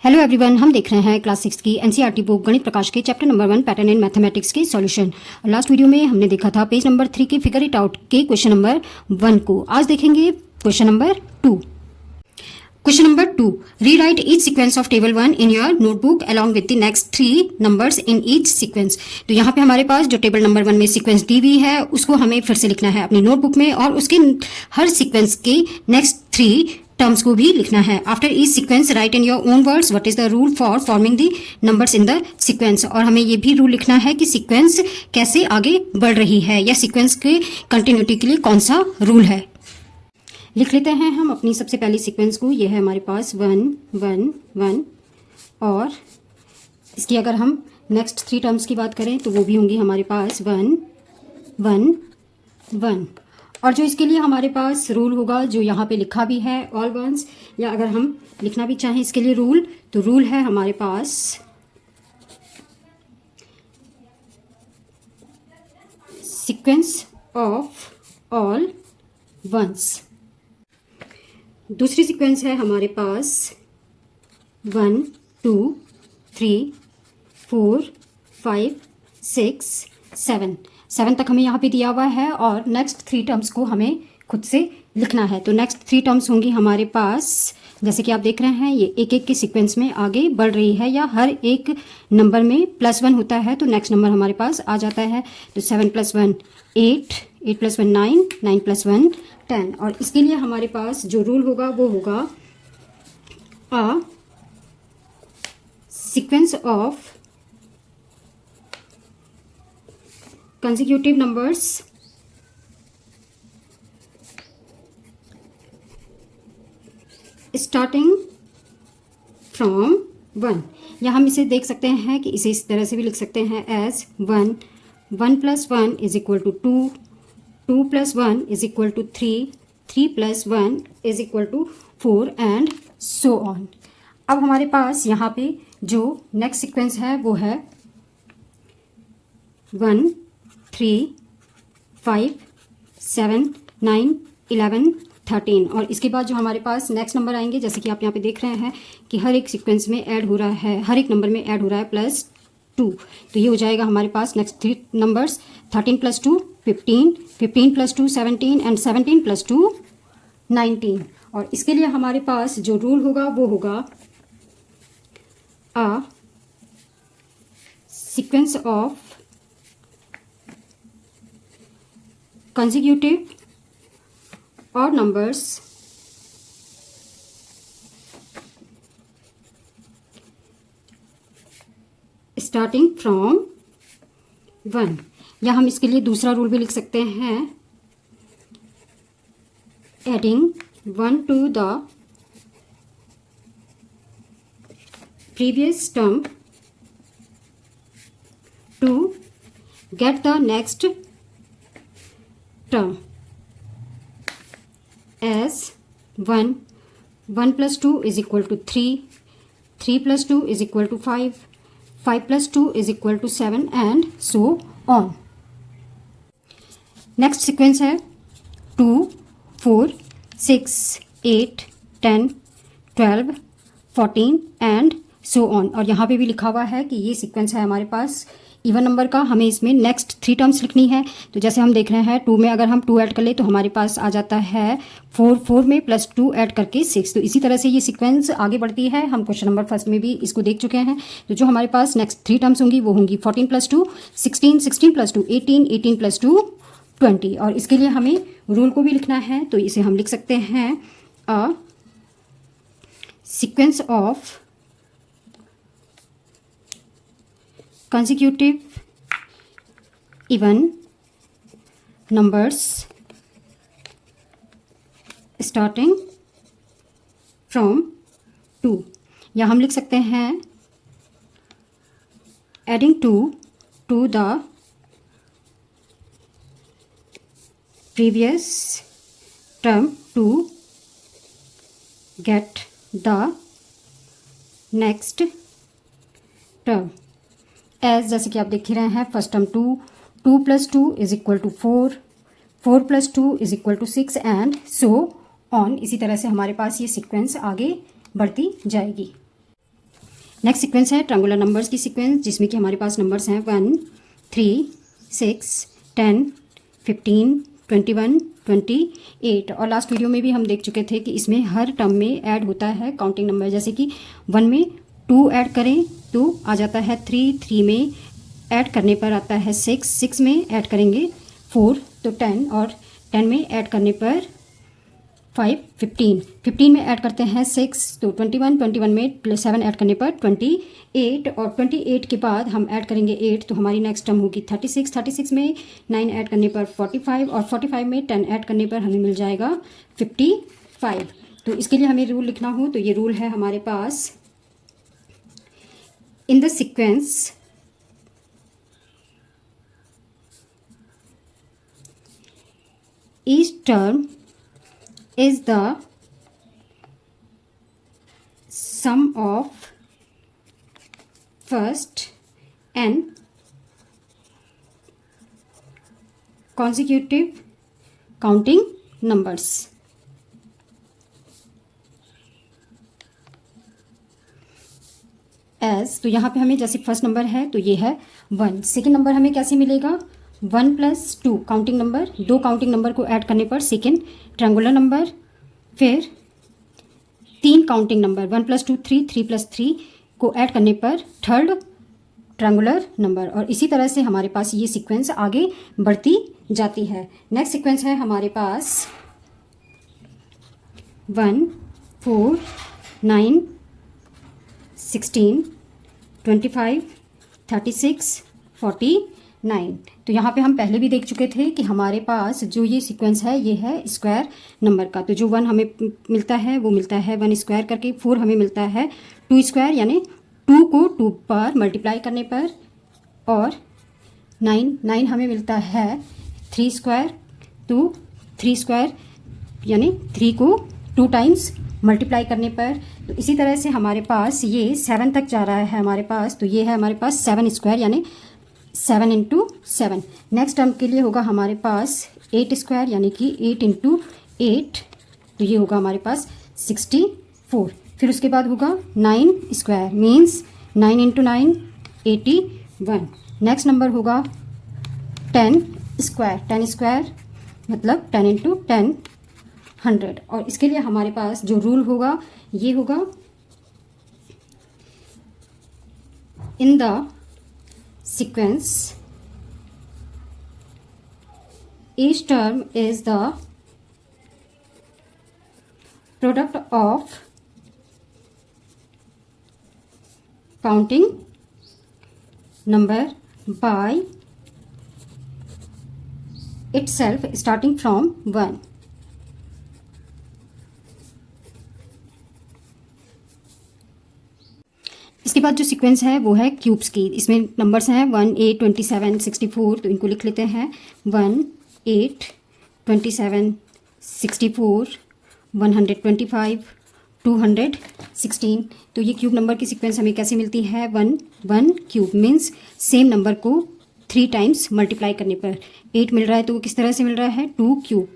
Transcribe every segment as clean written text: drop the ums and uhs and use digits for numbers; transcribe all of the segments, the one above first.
Hello everyone, हम देख रहे हैं क्लास 6 की एनसीईआरटी बुक गणित प्रकाश के chapter number 1 pattern in mathematics के सॉल्यूशन। लास्ट वीडियो में हमने देखा था पेज नंबर 3 के फिगर इट आउट के क्वेश्चन नंबर 1 को। आज देखेंगे question number 2। Question number 2, rewrite each sequence of table 1 in your notebook along with the next 3 numbers in each sequence. तो यहाँ पे हमारे पास जो टेबल नंबर 1 में सीक्वेंस दी हुई है उसको हमें फिर से लिखना है अपनी नोटबुक में, और उसके हर सीक्वेंस के नेक्स्ट 3 टर्म्स को भी लिखना है। After each sequence right in your own words what is the rule for forming the numbers in the sequence. और हमें ये भी रूल लिखना है कि सीक्वेंस कैसे आगे बढ़ रही है या सीक्वेंस के कंटिन्यूटी के लिए कौन सा रूल है। लिख लेते हैं हम अपनी सबसे पहली सीक्वेंस को। ये है हमारे पास 1 1 1, और इसकी अगर हम नेक्स्ट 3 टर्म्स की बात करें तो वो भी होंगी हमारे पास 1 1 1। और जो इसके लिए हमारे पास रूल होगा जो यहाँ पे लिखा भी है ऑल वंस, या अगर हम लिखना भी चाहें इसके लिए रूल, तो रूल है हमारे पास सीक्वेंस ऑफ ऑल वंस। दूसरी सीक्वेंस है हमारे पास 1 2 3 4 5 6 7 तक हमें यहाँ पे दिया हुआ है, और नेक्स्ट 3 टर्म्स को हमें खुद से लिखना है। तो नेक्स्ट 3 टर्म्स होंगी हमारे पास, जैसे कि आप देख रहे हैं ये एक एक के सीक्वेंस में आगे बढ़ रही है, या हर एक नंबर में +1 होता है तो नेक्स्ट नंबर हमारे पास आ जाता है। तो 7 + 1 8, 8 + 1 9, 9 + 1 10। और इसके लिए हमारे पास जो रूल होगा वो होगा a sequence of consecutive numbers starting from 1, या हम इसे देख सकते हैं कि इसे इस तरह से भी लिख सकते हैं एज 1 1 + 1 = 2 2 + 1 = 3 3 + 1 = 4 एंड सो ऑन। अब हमारे पास यहाँ पे जो नेक्स्ट सीक्वेंस है वो है 1 3 5 7 9 11 13। और इसके बाद जो हमारे पास नेक्स्ट नंबर आएंगे, जैसे कि आप यहाँ पे देख रहे हैं कि हर एक सीक्वेंस में ऐड हो रहा है, हर एक नंबर में ऐड हो रहा है +2। तो ये हो जाएगा हमारे पास नेक्स्ट 3 नंबर्स 13 + 2 15, 15 + 2 17 एंड 17 + 2 19। और इसके लिए हमारे पास जो रूल होगा वो होगा a sequence of consecutive odd numbers starting from 1, या हम इसके लिए दूसरा रूल भी लिख सकते हैं adding 1 to the previous term to get the next term as 1 1 + 2 = 3 3 + 2 = 5 5 + 2 = 7 and so on। Next sequence है 2 4 6 8 10 12 14 एंड सो ऑन। और यहाँ पे भी लिखा हुआ है कि ये सीक्वेंस है हमारे पास इवन नंबर का, हमें इसमें नेक्स्ट 3 टर्म्स लिखनी है। तो जैसे हम देख रहे हैं 2 में अगर हम 2 ऐड कर ले तो हमारे पास आ जाता है 4 4 में +2 ऐड करके 6। तो इसी तरह से ये सीक्वेंस आगे बढ़ती है। हम क्वेश्चन नंबर 1 में भी इसको देख चुके हैं। तो जो हमारे पास नेक्स्ट 3 टर्म्स होंगी वो होंगी 14 + 2 16 16 + 2 18 18 + 2 20। और इसके लिए हमें रूल को भी लिखना है, तो इसे हम लिख सकते हैं a sequence of consecutive even numbers starting from 2, या हम लिख सकते हैं adding 2 to the previous term to get the next term as, जैसे कि आप देख ही रहे हैं first term 2 2 + 2 = 4 4 + 2 = 6 and so on. इसी तरह से हमारे पास ये सीक्वेंस आगे बढ़ती जाएगी। नेक्स्ट सीक्वेंस है ट्रायंगुलर नंबर्स की सीक्वेंस, जिसमें कि हमारे पास नंबर्स हैं 1, 3, 6, 10, 15, 21, 28। और लास्ट वीडियो में भी हम देख चुके थे कि इसमें हर टर्म में ऐड होता है काउंटिंग नंबर। जैसे कि 1 में 2 ऐड करें तो आ जाता है 3, 3 में ऐड करने पर आता है 6, 6 में ऐड करेंगे 4 तो 10, और 10 में ऐड करने पर 5, 15, 15 में ऐड करते हैं 6 तो 21, 21 में +7 ऐड करने पर 28, और 28 के बाद हम ऐड करेंगे 8 तो हमारी नेक्स्ट टर्म होगी 36, 36 में 9 ऐड करने पर 45, और 45 में 10 ऐड करने पर हमें मिल जाएगा 55। तो इसके लिए हमें रूल लिखना हो तो ये रूल है हमारे पास, in the sequence each term is the sum of first and consecutive counting numbers। S तो यहाँ पे हमें जैसे फर्स्ट नंबर है तो ये है 1, सेकेंड नंबर हमें कैसे मिलेगा 1 + 2 काउंटिंग नंबर, 2 काउंटिंग नंबर को ऐड करने पर सेकेंड ट्रायंगुलर नंबर, फिर 3 काउंटिंग नंबर 1 + 2 3, 3 + 3 को ऐड करने पर थर्ड ट्रायंगुलर नंबर। और इसी तरह से हमारे पास ये सीक्वेंस आगे बढ़ती जाती है। नेक्स्ट सीक्वेंस है हमारे पास 1, 4, 9, 16, 25, 36, 49। तो यहाँ पे हम पहले भी देख चुके थे कि हमारे पास जो ये सीक्वेंस है ये है स्क्वायर नंबर का। तो जो 1 हमें मिलता है वो मिलता है 1 स्क्वायर करके, 4 हमें मिलता है 2 स्क्वायर यानी 2 को 2 पर मल्टीप्लाई करने पर, और 9 हमें मिलता है 3 स्क्वायर, तो 3 स्क्वायर यानी 3 को 2 टाइम्स मल्टीप्लाई करने पर। तो इसी तरह से हमारे पास ये 7 तक जा रहा है हमारे पास, तो ये है हमारे पास 7 स्क्वायर यानी 7 × 7। नेक्स्ट टर्म के लिए होगा हमारे पास 8 स्क्वायर यानी कि 8 × 8, तो ये होगा हमारे पास 64। फिर उसके बाद होगा 9 स्क्वायर मीन्स 9 × 9 81। नेक्स्ट नंबर होगा 10 स्क्वायर, 10 स्क्वायर मतलब 10 × 10 100। और इसके लिए हमारे पास जो रूल होगा ये होगा, in the sequence each term is the product of counting number by itself starting from 1। इसके बाद जो सीक्वेंस है वो है क्यूब्स की। इसमें नंबर्स हैं 1, 8, 27, 64, तो इनको लिख लेते हैं 1, 8, 27, 64, 125, 216। तो ये क्यूब नंबर की सीक्वेंस हमें कैसे मिलती है 1, 1 क्यूब मीन्स सेम नंबर को 3 टाइम्स मल्टीप्लाई करने पर 8 मिल रहा है, तो वो किस तरह से मिल रहा है 2 क्यूब,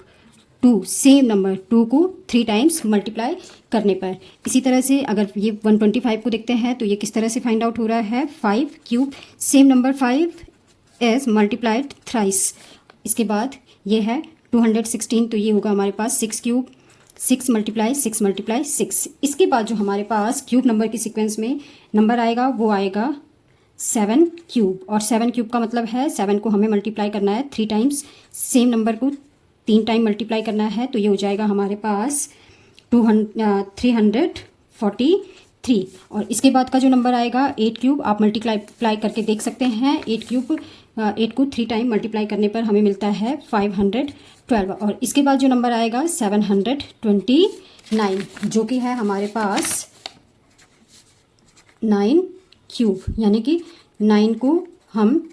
2 सेम नंबर 2 को 3 टाइम्स मल्टीप्लाई करने पर। इसी तरह से अगर ये 125 को देखते हैं तो ये किस तरह से फाइंड आउट हो रहा है 5 cube, same number 5 as multiplied thrice. इसके बाद ये है 216, तो ये होगा हमारे पास 6 क्यूब, 6 × 6 × 6। इसके बाद जो हमारे पास क्यूब नंबर की सीक्वेंस में नंबर आएगा वो आएगा 7 क्यूब, और 7 क्यूब का मतलब है 7 को हमें मल्टीप्लाई करना है 3 टाइम्स, सेम नंबर को 3 टाइम मल्टीप्लाई करना है, तो ये हो जाएगा हमारे पास 343। और इसके बाद का जो नंबर आएगा 8 क्यूब, आप मल्टीप्लाई करके देख सकते हैं 8 क्यूब, 8 को 3 टाइम मल्टीप्लाई करने पर हमें मिलता है 512। और इसके बाद जो नंबर आएगा 729, जो कि है हमारे पास 9 क्यूब, यानी कि 9 को हम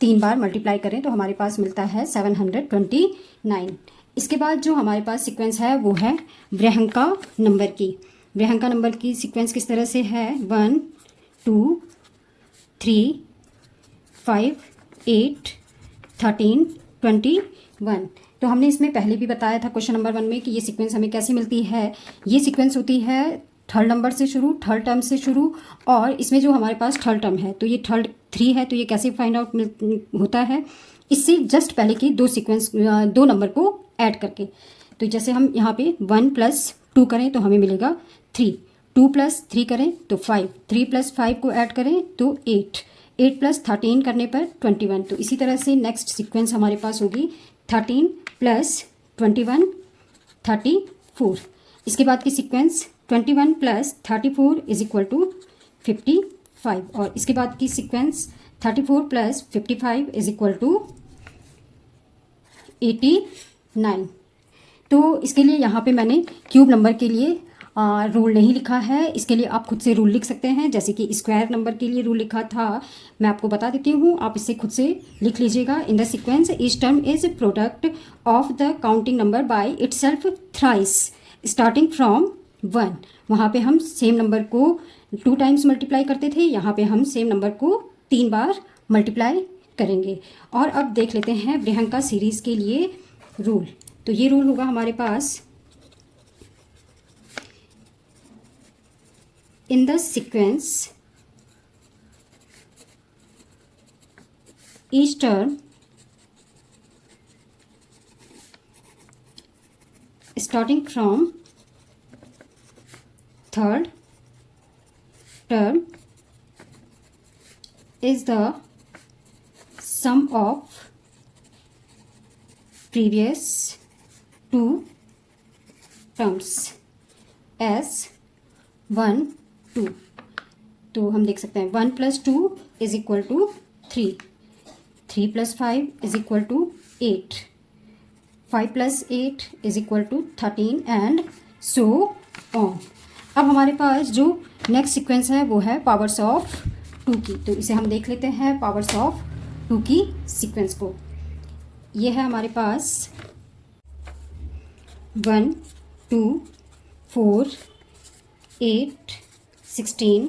3 बार मल्टीप्लाई करें तो हमारे पास मिलता है 729। इसके बाद जो हमारे पास सीक्वेंस है वो है ब्रह्मका नंबर की। ब्रह्मका नंबर की सीक्वेंस किस तरह से है 1, 2, 3, 5, 8, 13, 21। तो हमने इसमें पहले भी बताया था क्वेश्चन नंबर 1 में कि ये सीक्वेंस हमें कैसे मिलती है। ये सीक्वेंस होती है थर्ड नंबर से शुरू, थर्ड टर्म से शुरू, और इसमें जो हमारे पास थर्ड टर्म है तो ये थर्ड 3 है, तो ये कैसे फाइंड आउट होता है, इससे जस्ट पहले के दो नंबर को ऐड करके। तो जैसे हम यहाँ पे 1 + 2 करें तो हमें मिलेगा 3, 2 + 3 करें तो 5, 3 + 5 को ऐड करें तो 8, 8 + 13 करने पर 21। तो इसी तरह से नेक्स्ट सीक्वेंस हमारे पास होगी 13 + 21 34। इसके बाद की सीक्वेंस 21 + 34 = 55, और इसके बाद की सीक्वेंस 34 + 55 = 89। तो इसके लिए यहाँ पे मैंने क्यूब नंबर के लिए रूल नहीं लिखा है, इसके लिए आप खुद से रूल लिख सकते हैं। जैसे कि स्क्वायर नंबर के लिए रूल लिखा था, मैं आपको बता देती हूँ, आप इसे खुद से लिख लीजिएगा। इन the sequence each term is product of the counting number by itself thrice starting from 1। वहाँ पे हम सेम नंबर को 2 टाइम्स मल्टीप्लाई करते थे, यहाँ पे हम सेम नंबर को 3 बार मल्टीप्लाई करेंगे। और अब देख लेते हैं बृहंका सीरीज के लिए रूल। तो ये रूल होगा हमारे पास, in the sequence each term starting from third term is the sum of previous two terms as 1 2। तो हम देख सकते हैं 1 + 2 = 3, 3 + 5 = 8, 5 + 8 = 13 एंड सो ऑन। अब हमारे पास जो नेक्स्ट सीक्वेंस है वो है पावर्स ऑफ 2 की। तो इसे हम देख लेते हैं पावर्स ऑफ 2 की सीक्वेंस को। ये है हमारे पास 1 2 4 8 16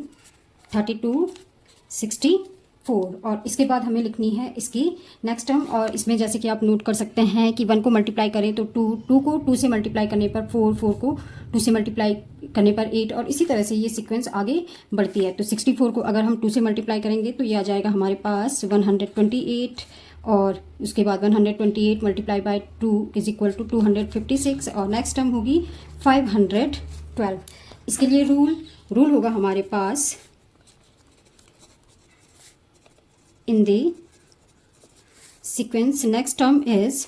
32 64, और इसके बाद हमें लिखनी है इसकी नेक्स्ट टर्म। और इसमें जैसे कि आप नोट कर सकते हैं कि 1 को मल्टीप्लाई करें तो 2, 2 को 2 से मल्टीप्लाई करने पर 4, 4 को 2 से मल्टीप्लाई करने पर 8, और इसी तरह से ये सीक्वेंस आगे बढ़ती है। तो 64 को अगर हम 2 से मल्टीप्लाई करेंगे तो ये आ जाएगा हमारे पास 128, और उसके बाद 128 × 2 = 256, और नेक्स्ट टर्म होगी 512। इसके लिए रूल होगा हमारे पास, in the sequence next term is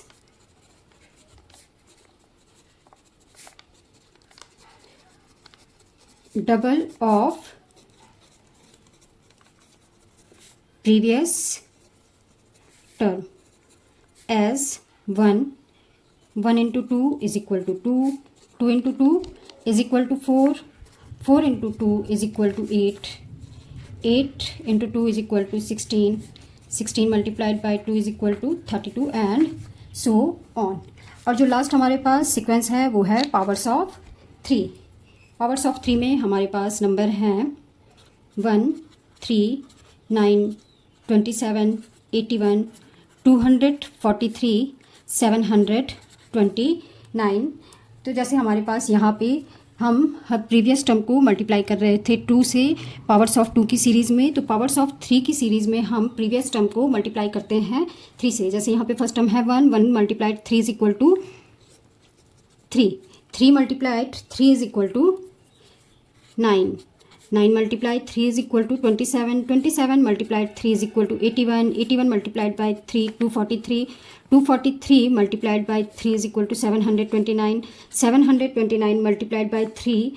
double of previous term as 1, 1 × 2 = 2, 2 × 2 = 4, 4 × 2 = 8, 8 × 2 = 16, 16 × 2 = 32 and so on. और जो लास्ट हमारे पास सीक्वेंस है वो है पावर्स ऑफ 3। पावर्स ऑफ 3 में हमारे पास नंबर हैं 1 3 9 27 81 243 729। तो जैसे हमारे पास यहाँ पे हम प्रीवियस टर्म को मल्टीप्लाई कर रहे थे 2 से पावर्स ऑफ 2 की सीरीज़ में, तो पावर्स ऑफ 3 की सीरीज़ में हम प्रीवियस टर्म को मल्टीप्लाई करते हैं 3 से। जैसे यहाँ पे फर्स्ट टर्म है 1, 1 × 3 = 3, 3 × 3 = 9, 9 × 3 = 27, 27 × 3 = 81, 81 × 3 243, 243 × 3 = 729, 729 × 3,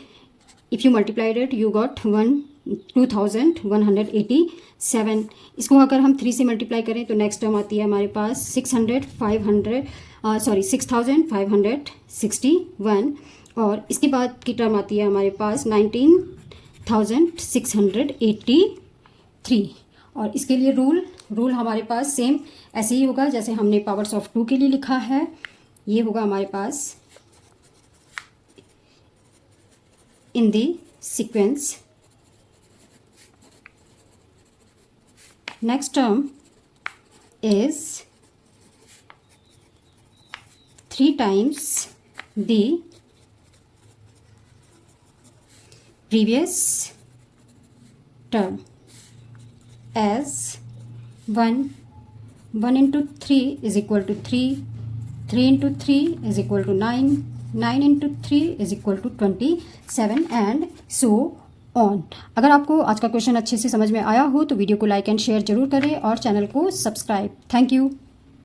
if you multiplied it you got 2187। इसको अगर हम 3 से मल्टीप्लाई करें तो नेक्स्ट टर्म आती है हमारे पास 6561, और इसके बाद की टर्म आती है हमारे पास 19683। और इसके लिए रूल हमारे पास सेम ऐसे ही होगा जैसे हमने पावर्स ऑफ 2 के लिए लिखा है। ये होगा हमारे पास in the sequence next term is 3 times the previous term as 1 into 3 is equal to 3, 3 into 3 is equal to 9, 9 into 3 is equal to 27 and so on। अगर आपको आज का क्वेश्चन अच्छे से समझ में आया हो तो वीडियो को लाइक एंड शेयर जरूर करें और चैनल को सब्सक्राइब। Thank you.